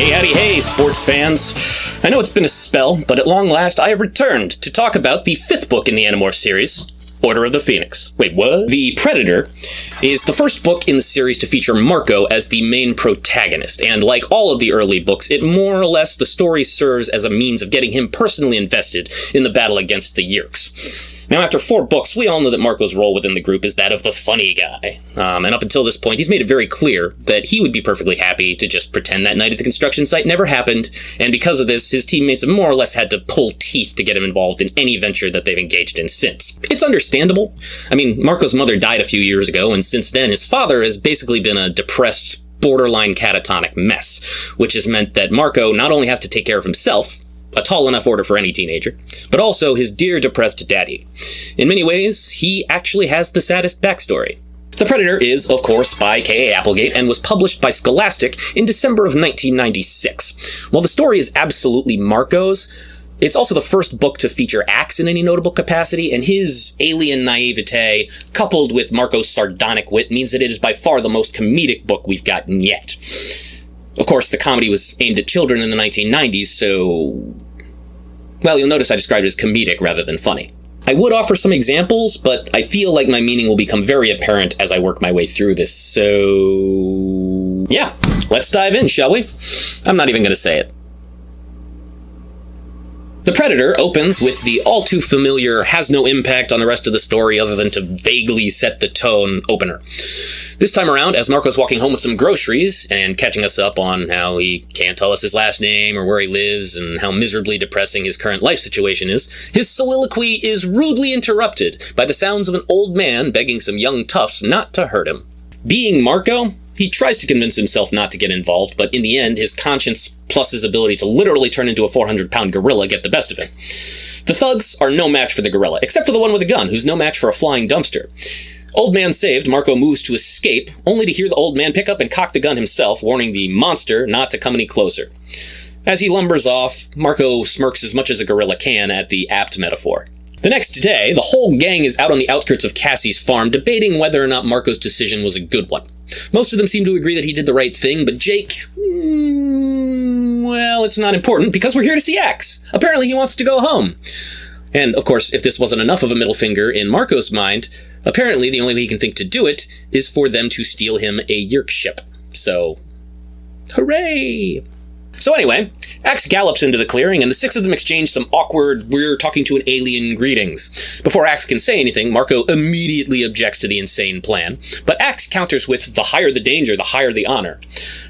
Hey, howdy, hey, sports fans. I know it's been a spell, but at long last I have returned to talk about the 5th book in the Animorphs series, Order of the Phoenix. Wait, what? The Predator is the first book in the series to feature Marco as the main protagonist, and like all of the early books, it more or less, the story serves as a means of getting him personally invested in the battle against the Yeerks. Now, after 4 books, we all know that Marco's role within the group is that of the funny guy, and up until this point, he's made it very clear that he would be perfectly happy to just pretend that night at the construction site never happened, and because of this, his teammates have more or less had to pull teeth to get him involved in any venture that they've engaged in since. It's understandable. I mean, Marco's mother died a few years ago, and since then, his father has basically been a depressed, borderline catatonic mess, which has meant that Marco not only has to take care of himself, a tall enough order for any teenager, but also his dear depressed daddy. In many ways, he actually has the saddest backstory. The Predator is, of course, by K.A. Applegate and was published by Scholastic in December of 1996. While the story is absolutely Marco's, it's also the first book to feature Axe in any notable capacity, and his alien naivete, coupled with Marco's sardonic wit, means that it is by far the most comedic book we've gotten yet. Of course, the comedy was aimed at children in the 1990s, so... well, you'll notice I described it as comedic rather than funny. I would offer some examples, but I feel like my meaning will become very apparent as I work my way through this, so... yeah, let's dive in, shall we? I'm not even going to say it. The Predator opens with the all-too-familiar, has no impact on the rest of the story other than to vaguely set the tone opener. This time around, as Marco's walking home with some groceries and catching us up on how he can't tell us his last name or where he lives and how miserably depressing his current life situation is, his soliloquy is rudely interrupted by the sounds of an old man begging some young toughs not to hurt him. Being Marco, he tries to convince himself not to get involved, but in the end, his conscience plus his ability to literally turn into a 400-pound gorilla get the best of him. The thugs are no match for the gorilla, except for the one with a gun, who's no match for a flying dumpster. Old man saved, Marco moves to escape, only to hear the old man pick up and cock the gun himself, warning the monster not to come any closer. As he lumbers off, Marco smirks as much as a gorilla can at the apt metaphor. The next day, the whole gang is out on the outskirts of Cassie's farm, debating whether or not Marco's decision was a good one. Most of them seem to agree that he did the right thing, but Jake... well, it's not important, because we're here to see Axe. Apparently he wants to go home. And, of course, if this wasn't enough of a middle finger in Marco's mind, apparently the only way he can think to do it is for them to steal him a Yeerk ship. So, hooray! So anyway, Axe gallops into the clearing, and the 6 of them exchange some awkward, we're talking to an alien greetings. Before Axe can say anything, Marco immediately objects to the insane plan, but Axe counters with, the higher the danger, the higher the honor.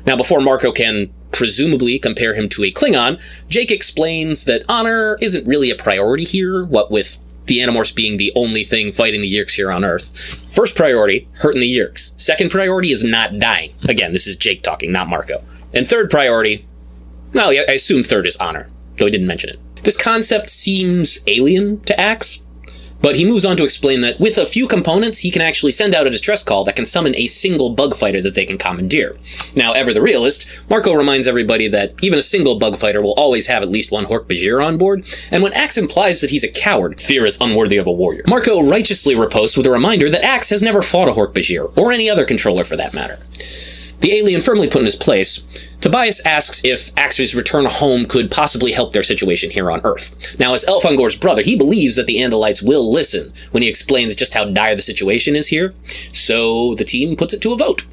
Now, before Marco can presumably compare him to a Klingon, Jake explains that honor isn't really a priority here, what with the Animorphs being the only thing fighting the Yeerks here on Earth. First priority, hurting the Yeerks. Second priority is not dying. Again, this is Jake talking, not Marco. And third priority... well, I assume third is honor, though he didn't mention it. This concept seems alien to Axe, but he moves on to explain that with a few components, he can actually send out a distress call that can summon a single bug fighter that they can commandeer. Now, ever the realist, Marco reminds everybody that even a single bug fighter will always have at least one Hork-Bajir on board, and when Axe implies that he's a coward, fear is unworthy of a warrior. Marco righteously riposts with a reminder that Axe has never fought a Hork-Bajir, or any other controller for that matter. The alien firmly put in his place, Tobias asks if Axe's return home could possibly help their situation here on Earth. Now, as Elfangor's brother, he believes that the Andalites will listen when he explains just how dire the situation is here, so the team puts it to a vote.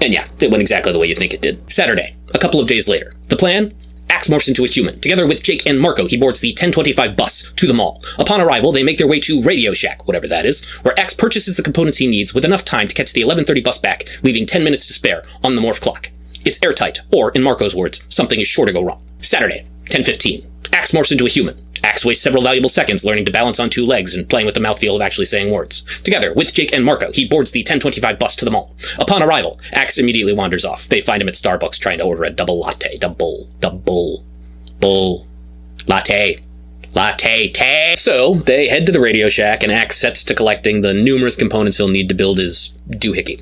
And yeah, it went exactly the way you think it did. Saturday, a couple of days later. The plan? Axe morphs into a human. Together with Jake and Marco, he boards the 1025 bus to the mall. Upon arrival, they make their way to Radio Shack, whatever that is, where Axe purchases the components he needs with enough time to catch the 11:30 bus back, leaving 10 minutes to spare on the morph clock. It's airtight, or, in Marco's words, something is sure to go wrong. Saturday, 10:15. Axe morphs into a human. Axe wastes several valuable seconds learning to balance on 2 legs and playing with the mouthfeel of actually saying words. Together with Jake and Marco, he boards the 1025 bus to the mall. Upon arrival, Axe immediately wanders off. They find him at Starbucks trying to order a double latte. Double latte. Latte. So, they head to the Radio Shack, and Axe sets to collecting the numerous components he'll need to build his doohickey.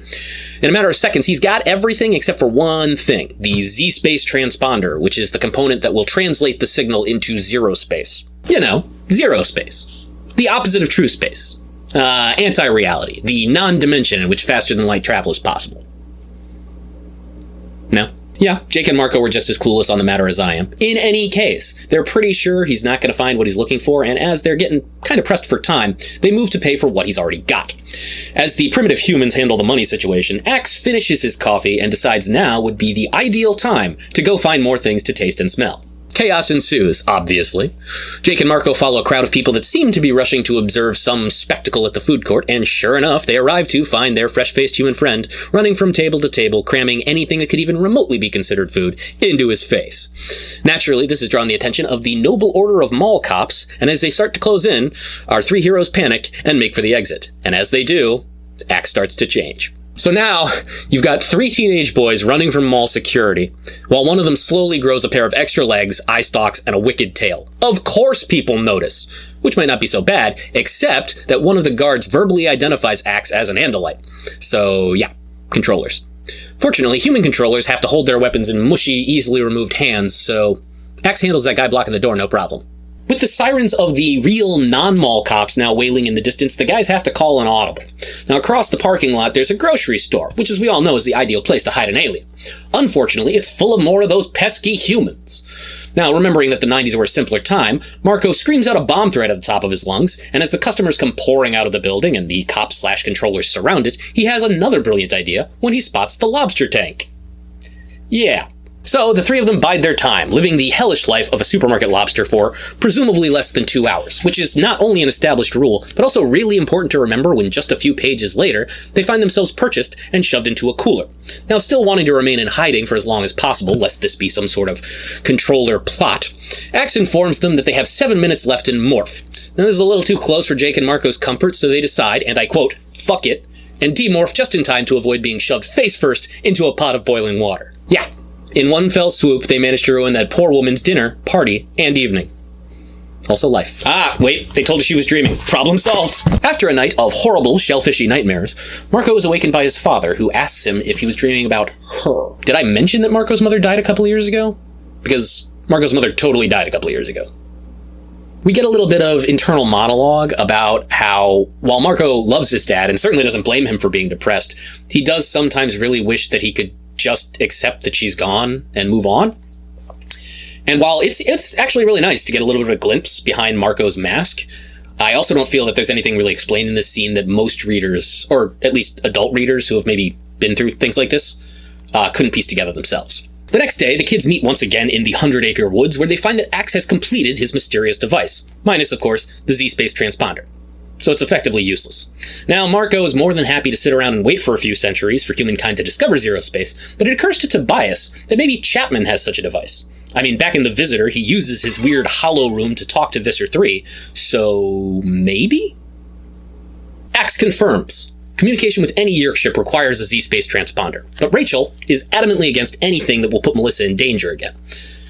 In a matter of seconds, he's got everything except for one thing, the Z-Space transponder, which is the component that will translate the signal into zero space. You know, zero space. The opposite of true space. Anti-reality. The non-dimension in which faster-than-light travel is possible. No? Yeah, Jake and Marco were just as clueless on the matter as I am. In any case, they're pretty sure he's not going to find what he's looking for, and as they're getting kind of pressed for time, they move to pay for what he's already got. As the primitive humans handle the money situation, Axe finishes his coffee and decides now would be the ideal time to go find more things to taste and smell. Chaos ensues, obviously. Jake and Marco follow a crowd of people that seem to be rushing to observe some spectacle at the food court, and sure enough, they arrive to find their fresh-faced human friend running from table to table, cramming anything that could even remotely be considered food into his face. Naturally, this has drawn the attention of the noble order of mall cops, and as they start to close in, our three heroes panic and make for the exit. And as they do, Axe starts to change. So now, you've got three teenage boys running from mall security, while one of them slowly grows a pair of extra legs, eye stalks, and a wicked tail. Of course people notice, which might not be so bad, except that one of the guards verbally identifies Axe as an Andalite. So yeah, controllers. Fortunately, human controllers have to hold their weapons in mushy, easily removed hands, so Axe handles that guy blocking the door no problem. With the sirens of the real non-mall cops now wailing in the distance, the guys have to call an audible. Now, across the parking lot, there's a grocery store, which as we all know is the ideal place to hide an alien. Unfortunately, it's full of more of those pesky humans. Now, remembering that the 90s were a simpler time, Marco screams out a bomb threat at the top of his lungs, and as the customers come pouring out of the building and the cops/controllers surround it, he has another brilliant idea when he spots the lobster tank. Yeah. So, the three of them bide their time, living the hellish life of a supermarket lobster for presumably less than 2 hours, which is not only an established rule, but also really important to remember when just a few pages later, they find themselves purchased and shoved into a cooler. Now, still wanting to remain in hiding for as long as possible, lest this be some sort of controller plot, Axe informs them that they have 7 minutes left in Morph. Now, this is a little too close for Jake and Marco's comfort, so they decide, and I quote, "fuck it," and demorph just in time to avoid being shoved face first into a pot of boiling water. Yeah. In one fell swoop, they managed to ruin that poor woman's dinner, party, and evening. Also life. Ah, wait, they told us she was dreaming. Problem solved. After a night of horrible, shellfishy nightmares, Marco is awakened by his father, who asks him if he was dreaming about her. Did I mention that Marco's mother died a couple of years ago? Because Marco's mother totally died a couple of years ago. We get a little bit of internal monologue about how, while Marco loves his dad and certainly doesn't blame him for being depressed, he does sometimes really wish that he could just accept that she's gone and move on. And while it's actually really nice to get a little bit of a glimpse behind Marco's mask, I also don't feel that there's anything really explained in this scene that most readers, or at least adult readers who have maybe been through things like this, couldn't piece together themselves. The next day, the kids meet once again in the 100-acre woods, where they find that Axe has completed his mysterious device, minus, of course, the Z-Space transponder. So it's effectively useless. Now, Marco is more than happy to sit around and wait for a few centuries for humankind to discover zero space, but it occurs to Tobias that maybe Chapman has such a device. I mean, back in The Visitor, he uses his weird hollow room to talk to Visser 3, so maybe? Axe confirms. Communication with any Yeerk ship requires a Z-Space transponder, but Rachel is adamantly against anything that will put Melissa in danger again.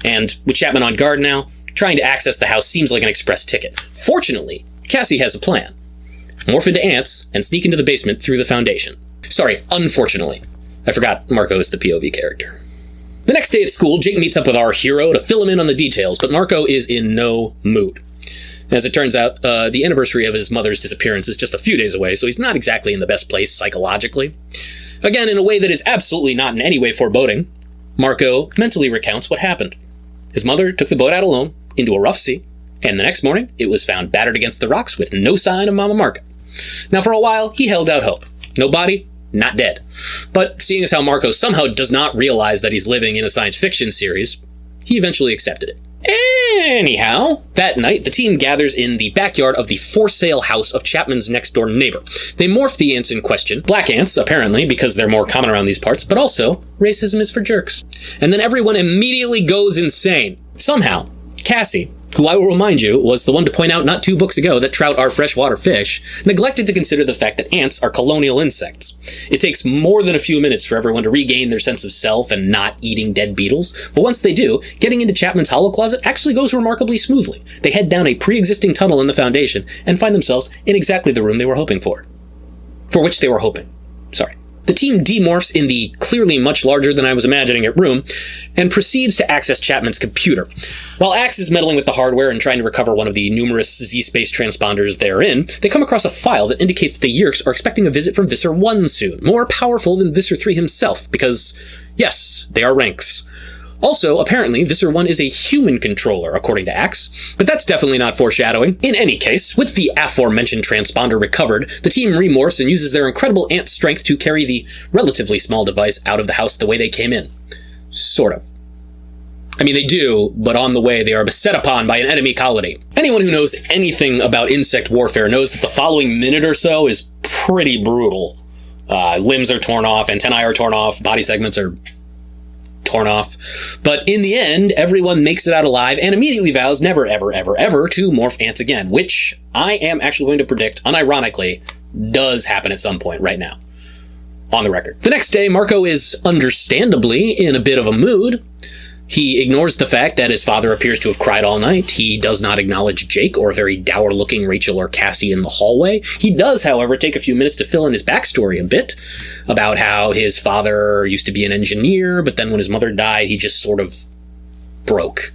And with Chapman on guard now, trying to access the house seems like an express ticket. Fortunately, Cassie has a plan. Morph into ants and sneak into the basement through the foundation. Sorry, unfortunately. I forgot Marco is the POV character. The next day at school, Jake meets up with our hero to fill him in on the details, but Marco is in no mood. As it turns out, the anniversary of his mother's disappearance is just a few days away, so he's not exactly in the best place psychologically. Again, in a way that is absolutely not in any way foreboding, Marco mentally recounts what happened. His mother took the boat out alone into a rough sea, and the next morning, it was found battered against the rocks with no sign of Mama Marco. Now, for a while, he held out hope. No body, not dead. But seeing as how Marco somehow does not realize that he's living in a science fiction series, he eventually accepted it. Anyhow, that night, the team gathers in the backyard of the for-sale house of Chapman's next-door neighbor. They morph the ants in question, black ants, apparently, because they're more common around these parts, but also, racism is for jerks. And then everyone immediately goes insane. Somehow, Cassie, who I will remind you was the one to point out not 2 books ago that trout are freshwater fish, neglected to consider the fact that ants are colonial insects. It takes more than a few minutes for everyone to regain their sense of self and not eating dead beetles, but once they do, getting into Chapman's hollow closet actually goes remarkably smoothly. They head down a pre-existing tunnel in the foundation and find themselves in exactly the room they were hoping for. For which they were hoping. Sorry. The team demorphs in the clearly much larger than I was imagining it room, and proceeds to access Chapman's computer. While Axe is meddling with the hardware and trying to recover one of the numerous Z-space transponders therein, they come across a file that indicates that the Yeerks are expecting a visit from Visser 1 soon, more powerful than Visser 3 himself, because, yes, they are ranks. Also, apparently, Visser 1 is a human controller, according to Axe, but that's definitely not foreshadowing. In any case, with the aforementioned transponder recovered, the team remorphs and uses their incredible ant strength to carry the relatively small device out of the house the way they came in. Sort of. I mean, they do, but on the way they are beset upon by an enemy colony. Anyone who knows anything about insect warfare knows that the following minute or so is pretty brutal. Limbs are torn off, antennae are torn off, body segments are torn off. But in the end, everyone makes it out alive and immediately vows never, ever, ever, ever to morph ants again, which I am actually going to predict, unironically, does happen at some point right now. On the record. The next day, Marco is understandably in a bit of a mood. He ignores the fact that his father appears to have cried all night. He does not acknowledge Jake or a very dour-looking Rachel or Cassie in the hallway. He does, however, take a few minutes to fill in his backstory a bit about how his father used to be an engineer, but then when his mother died, he just sort of broke.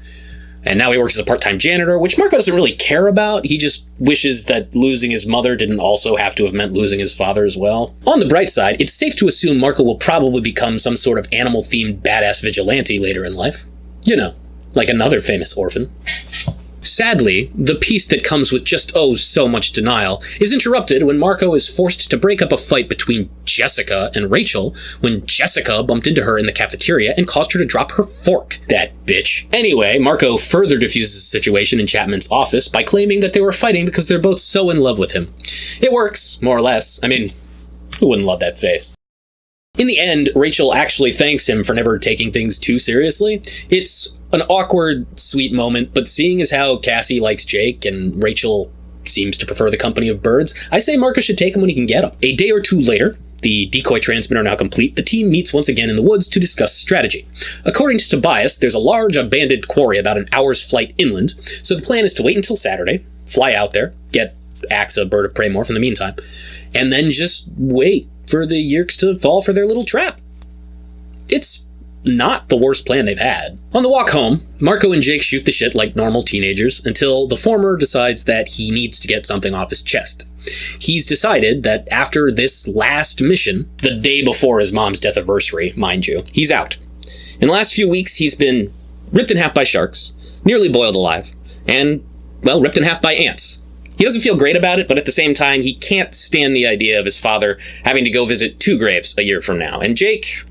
And now he works as a part-time janitor, which Marco doesn't really care about. He just wishes that losing his mother didn't also have to have meant losing his father as well. On the bright side, it's safe to assume Marco will probably become some sort of animal-themed badass vigilante later in life. You know, like another famous orphan. Sadly, the piece that comes with just, oh, so much denial is interrupted when Marco is forced to break up a fight between Jessica and Rachel when Jessica bumped into her in the cafeteria and caused her to drop her fork. That bitch. Anyway, Marco further diffuses the situation in Chapman's office by claiming that they were fighting because they're both so in love with him. It works, more or less. I mean, who wouldn't love that face? In the end, Rachel actually thanks him for never taking things too seriously. It's an awkward, sweet moment, but seeing as how Cassie likes Jake and Rachel seems to prefer the company of birds, I say Marco should take him when he can get him. A day or two later, the decoy transmitter now complete, the team meets once again in the woods to discuss strategy. According to Tobias, there's a large abandoned quarry about an hour's flight inland, so the plan is to wait until Saturday, fly out there, get Axe a bird of prey morph in the meantime, and then just wait for the Yeerks to fall for their little trap. It's not the worst plan they've had. On the walk home, Marco and Jake shoot the shit like normal teenagers until the former decides that he needs to get something off his chest. He's decided that after this last mission, the day before his mom's death anniversary, mind you, he's out. In the last few weeks, he's been ripped in half by sharks, nearly boiled alive, and, well, ripped in half by ants. He doesn't feel great about it, but at the same time, he can't stand the idea of his father having to go visit 2 graves a year from now. And Jake,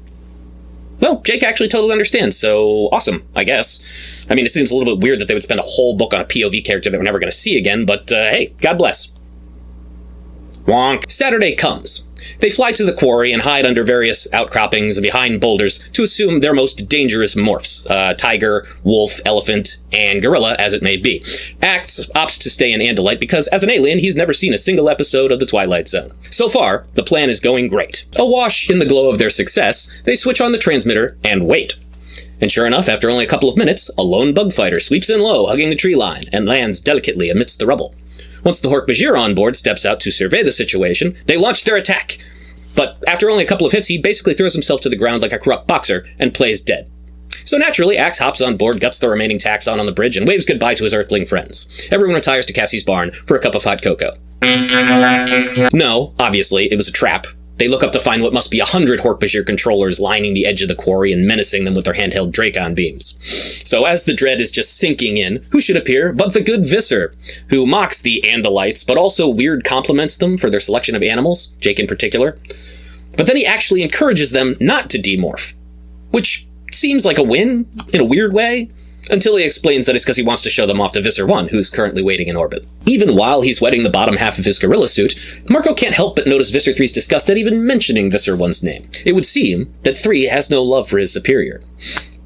well, Jake actually totally understands, so awesome, I guess. I mean, it seems a little bit weird that they would spend a whole book on a POV character that we're never going to see again, but hey, God bless. Wonk. Saturday comes. They fly to the quarry and hide under various outcroppings and behind boulders to assume their most dangerous morphs, tiger, wolf, elephant, and gorilla as it may be. Axe opts to stay in Andalite because as an alien he's never seen a single episode of The Twilight Zone. So far, the plan is going great. Awash in the glow of their success, they switch on the transmitter and wait. And sure enough, after only a couple of minutes, a lone bug fighter sweeps in low, hugging the tree line, and lands delicately amidst the rubble. Once the Hork-Bajir on board steps out to survey the situation, they launch their attack. But after only a couple of hits, he basically throws himself to the ground like a corrupt boxer and plays dead. So naturally, Axe hops on board, guts the remaining taxon on the bridge, and waves goodbye to his Earthling friends. Everyone retires to Cassie's barn for a cup of hot cocoa. No, obviously, it was a trap. They look up to find what must be 100 Hork-Bajir controllers lining the edge of the quarry and menacing them with their handheld Dracon beams. So as the dread is just sinking in, who should appear but the good Visser, who mocks the Andalites, but also weird compliments them for their selection of animals, Jake in particular. But then he actually encourages them not to demorph, which seems like a win in a weird way, until he explains that it's because he wants to show them off to Visser 1, who's currently waiting in orbit. Even while he's wetting the bottom half of his gorilla suit, Marco can't help but notice Visser 3's disgust at even mentioning Visser 1's name. It would seem that 3 has no love for his superior.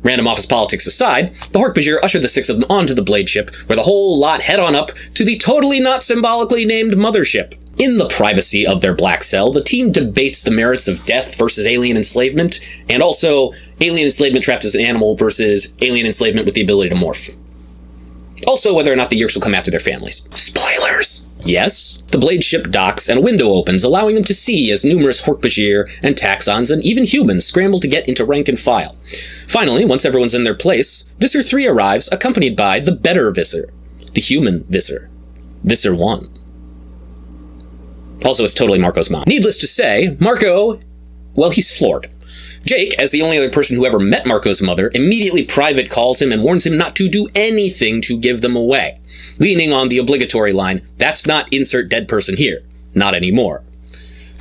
Random office politics aside, the Hork-Bajir usher the 6 of them onto the blade ship, where the whole lot head on up to the totally not symbolically named mothership. In the privacy of their black cell, the team debates the merits of death versus alien enslavement, and also alien enslavement trapped as an animal versus alien enslavement with the ability to morph. Also, whether or not the Yeerks will come after their families. Spoilers! Yes, the Blade ship docks and a window opens, allowing them to see as numerous Hork-Bajir and Taxxons and even humans scramble to get into rank and file. Finally, once everyone's in their place, Visser 3 arrives, accompanied by the better Visser, the human Visser, Visser 1. Also, it's totally Marco's mom. Needless to say, Marco, well, he's floored. Jake, as the only other person who ever met Marco's mother, immediately private calls him and warns him not to do anything to give them away, leaning on the obligatory line, "That's not insert dead person here. Not anymore."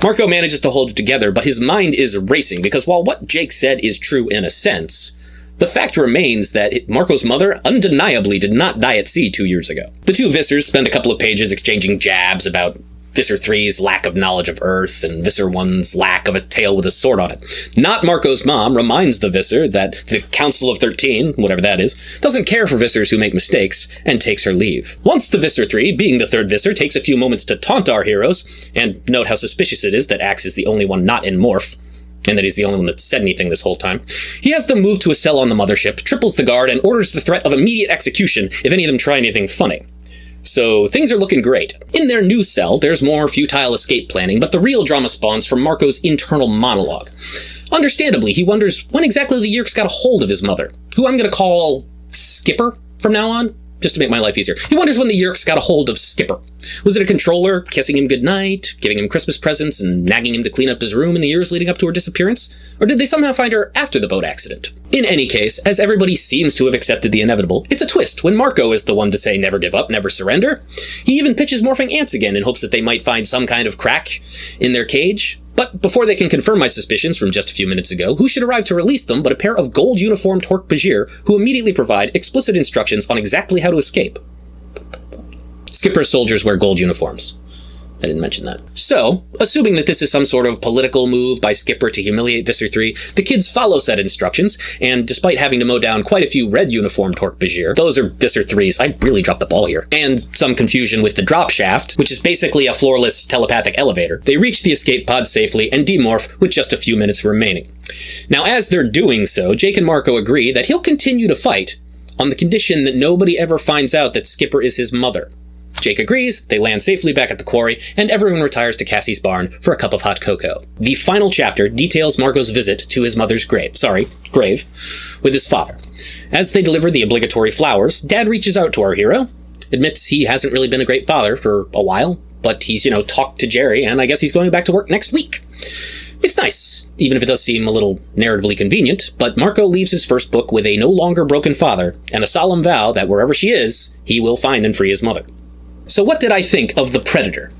Marco manages to hold it together, but his mind is racing, because while what Jake said is true in a sense, the fact remains that Marco's mother undeniably did not die at sea 2 years ago. The two Vissers spend a couple of pages exchanging jabs about Visser 3's lack of knowledge of Earth and Visser 1's lack of a tail with a sword on it. Not Marco's mom reminds the Visser that the Council of 13, whatever that is, doesn't care for Vissers who make mistakes, and takes her leave. Once the Visser 3, being the third Visser, takes a few moments to taunt our heroes, and note how suspicious it is that Axe is the only one not in Morph, and that he's the only one that said anything this whole time, he has them move to a cell on the mothership, triples the guard, and orders the threat of immediate execution if any of them try anything funny. So things are looking great. In their new cell, there's more futile escape planning, but the real drama spawns from Marco's internal monologue. Understandably, he wonders when exactly the Yeerks got a hold of his mother, who I'm going to call Skipper from now on, just to make my life easier. He wonders when the Yeerks got a hold of Skipper. Was it a controller kissing him goodnight, giving him Christmas presents, and nagging him to clean up his room in the years leading up to her disappearance? Or did they somehow find her after the boat accident? In any case, as everybody seems to have accepted the inevitable, it's a twist when Marco is the one to say never give up, never surrender. He even pitches morphing ants again in hopes that they might find some kind of crack in their cage. But before they can confirm my suspicions from just a few minutes ago, who should arrive to release them but a pair of gold-uniformed Hork-Bajir who immediately provide explicit instructions on exactly how to escape. Skipper's soldiers wear gold uniforms. I didn't mention that. So, assuming that this is some sort of political move by Skipper to humiliate Visser 3, the kids follow said instructions, and despite having to mow down quite a few red-uniformed Hork-Bajir, those are Visser 3's, I really dropped the ball here, and some confusion with the drop shaft, which is basically a floorless telepathic elevator, they reach the escape pod safely and demorph with just a few minutes remaining. Now, as they're doing so, Jake and Marco agree that he'll continue to fight on the condition that nobody ever finds out that Skipper is his mother. Jake agrees, they land safely back at the quarry, and everyone retires to Cassie's barn for a cup of hot cocoa. The final chapter details Marco's visit to his mother's grave, with his father. As they deliver the obligatory flowers, Dad reaches out to our hero, admits he hasn't really been a great father for a while, but he's, talked to Jerry, and I guess he's going back to work next week. It's nice, even if it does seem a little narratively convenient, but Marco leaves his first book with a no longer broken father, and a solemn vow that wherever she is, he will find and free his mother. So what did I think of The Predator?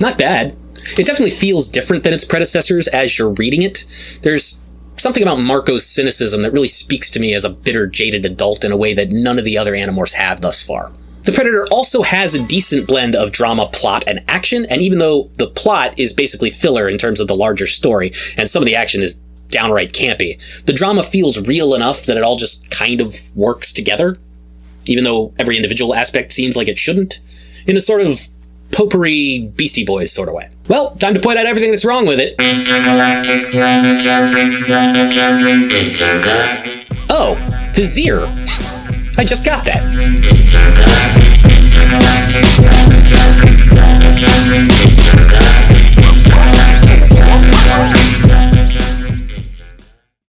Not bad. It definitely feels different than its predecessors as you're reading it. There's something about Marco's cynicism that really speaks to me as a bitter, jaded adult in a way that none of the other Animorphs have thus far. The Predator also has a decent blend of drama, plot, and action, and even though the plot is basically filler in terms of the larger story, and some of the action is downright campy, the drama feels real enough that it all just kind of works together, even though every individual aspect seems like it shouldn't, in a sort of potpourri Beastie Boys sort of way. Well, time to point out everything that's wrong with it. Oh, Vizier. I just got that.